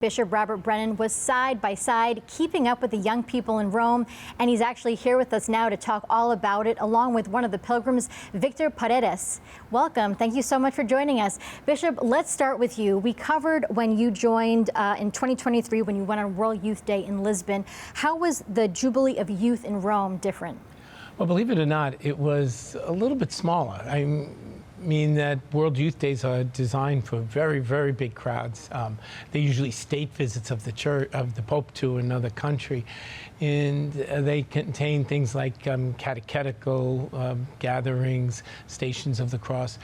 Bishop Robert Brennan was side by side keeping up with the young people in Rome, and he's actually here with us now to talk all about it, along with one of the pilgrims, Victor Paredes. Welcome. Thank you so much for joining us. Bishop, let's start with you. We covered when you joined in 2023 when you went on World Youth Day in Lisbon. How was the Jubilee of Youth in Rome different? Well, believe it or not, it was a little bit smaller. I mean that World Youth Days are designed for very, very big crowds. They're usually state visits of the church, of the Pope to another country, and they contain things like catechetical gatherings, Stations of the Cross.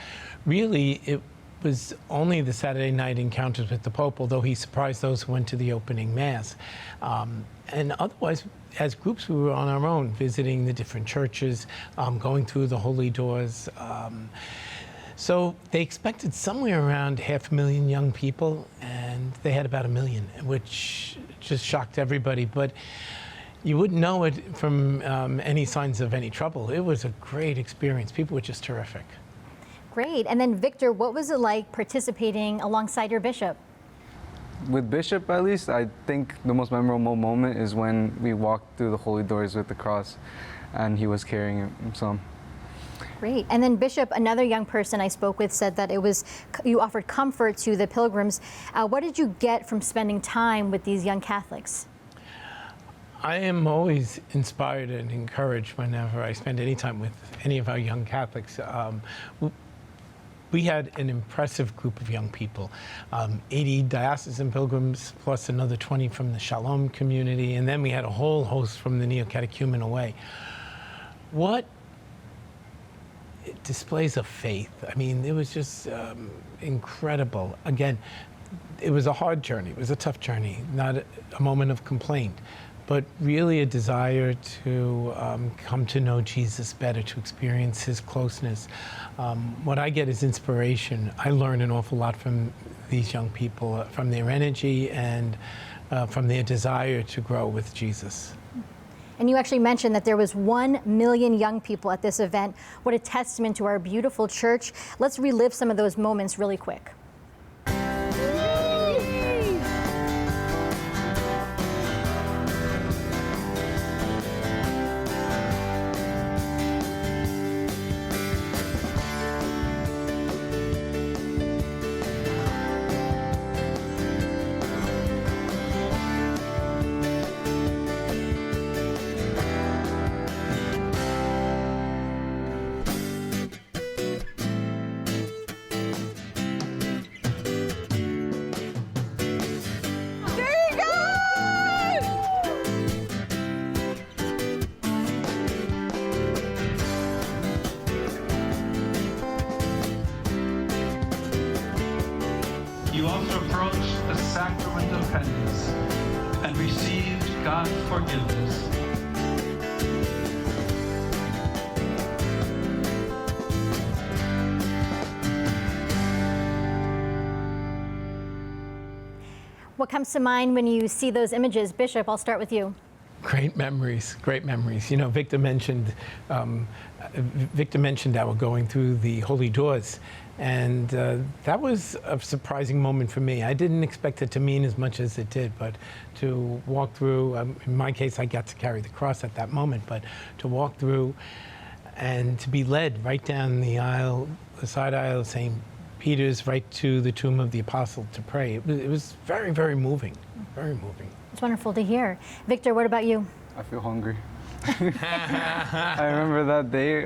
Really, it was only the Saturday night encounters with the Pope, although he surprised those who went to the opening Mass. And otherwise, as groups, we were on our own, visiting the different churches, going through the holy doors. So they expected somewhere around 500,000 young people, and they had about 1 million, which just shocked everybody. But you wouldn't know it from any signs of any trouble. It was a great experience. People were just terrific. Great. And then, Victor, what was it like participating alongside your bishop? With Bishop, at least, I think the most memorable moment is when we walked through the holy doors with the cross, and he was carrying it. So. Great. And then, Bishop, another young person I spoke with said that you offered comfort to the pilgrims. What did you get from spending time with these young Catholics? I am always inspired and encouraged whenever I spend any time with any of our young Catholics. We had an impressive group of young people, 80 diocesan pilgrims plus another 20 from the Shalom community, and then we had a whole host from the neo-catechumenal way. What displays of faith. I mean, it was just incredible. Again, it was a hard journey. It was a tough journey, not a moment of complaint, but really a desire to come to know Jesus better, to experience his closeness. What I get is inspiration. I learn an awful lot from these young people, from their energy and from their desire to grow with Jesus. And you actually mentioned that there was 1 million young people at this event. What a testament to our beautiful church. Let's relive some of those moments really quick. You also approached the sacrament of penance and received God's forgiveness. What comes to mind when you see those images? Bishop, I'll start with you. Great memories, great memories. You know, Victor mentioned that we're going through the holy doors, and that was a surprising moment for me. I didn't expect it to mean as much as it did, but to walk through, in my case, I got to carry the cross at that moment, but to walk through and to be led right down the aisle, the side aisle of St. Peter's, right to the tomb of the apostle to pray. It was very, very moving, very moving. It's wonderful to hear. Victor, what about you? I feel hungry. I remember that day,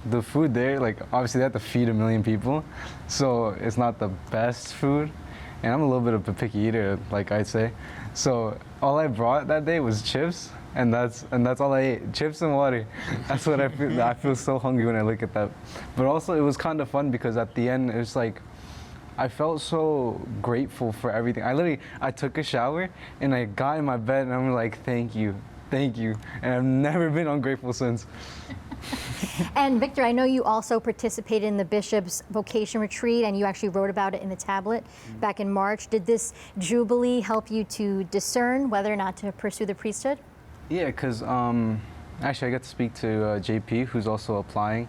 the food there, like, obviously they have to feed 1 million people, so it's not the best food, and I'm a little bit of a picky eater, like I'd say. So all I brought that day was chips, and that's all I ate, chips and water. That's what I feel. I feel so hungry when I look at that. But also it was kind of fun because at the end it was like, I felt so grateful for everything. I took a shower and I got in my bed and I'm like, thank you. And I've never been ungrateful since. And Victor, I know you also participated in the Bishop's Vocation Retreat, and you actually wrote about it in the tablet back in March. Did this Jubilee help you to discern whether or not to pursue the priesthood? Yeah, because actually I got to speak to JP, who's also applying.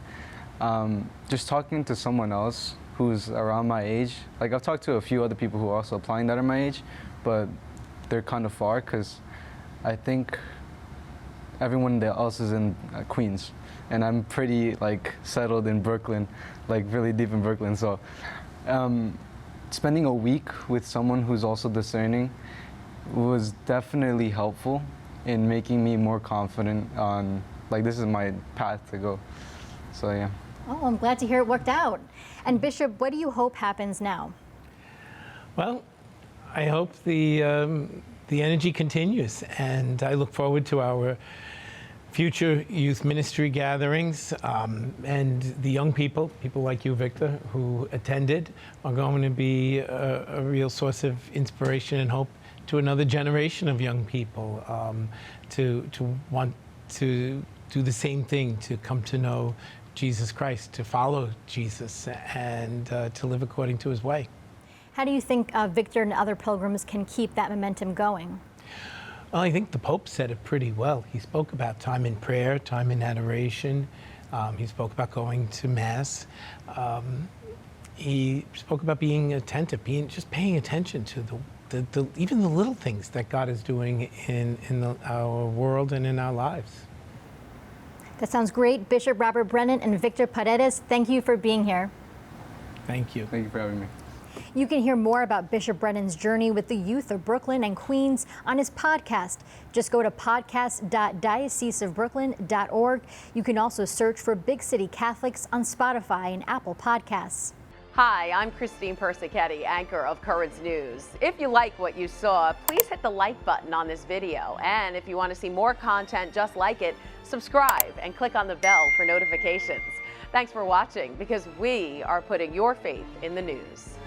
Just talking to someone else who's around my age. Like I've talked to a few other people who are also applying that are my age, but they're kind of far because I think everyone else is in Queens, and I'm pretty like settled in Brooklyn, like really deep in Brooklyn. So spending a week with someone who's also discerning was definitely helpful in making me more confident on like this is my path to go. So yeah. Oh, I'm glad to hear it worked out. And Bishop, what do you hope happens now? Well, I hope the energy continues, and I look forward to our future youth ministry gatherings, and the young people like you, Victor, who attended, are going to be a real source of inspiration and hope to another generation of young people to want to do the same thing, to come to know Jesus Christ, to follow Jesus, and to live according to his way. How do you think Victor and other pilgrims can keep that momentum going? Well, I think the Pope said it pretty well. He spoke about time in prayer, time in adoration. He spoke about going to Mass. He spoke about being attentive, just paying attention to even the little things that God is doing in our world and in our lives. That sounds great. Bishop Robert Brennan and Victor Paredes, thank you for being here. Thank you. Thank you for having me. You can hear more about Bishop Brennan's journey with the youth of Brooklyn and Queens on his podcast. Just go to podcast.dioceseofbrooklyn.org. You can also search for Big City Catholics on Spotify and Apple Podcasts. Hi, I'm Christine Persichetti, anchor of Currents News. If you like what you saw, please hit the like button on this video. And if you want to see more content just like it, subscribe and click on the bell for notifications. Thanks for watching, because we are putting your faith in the news.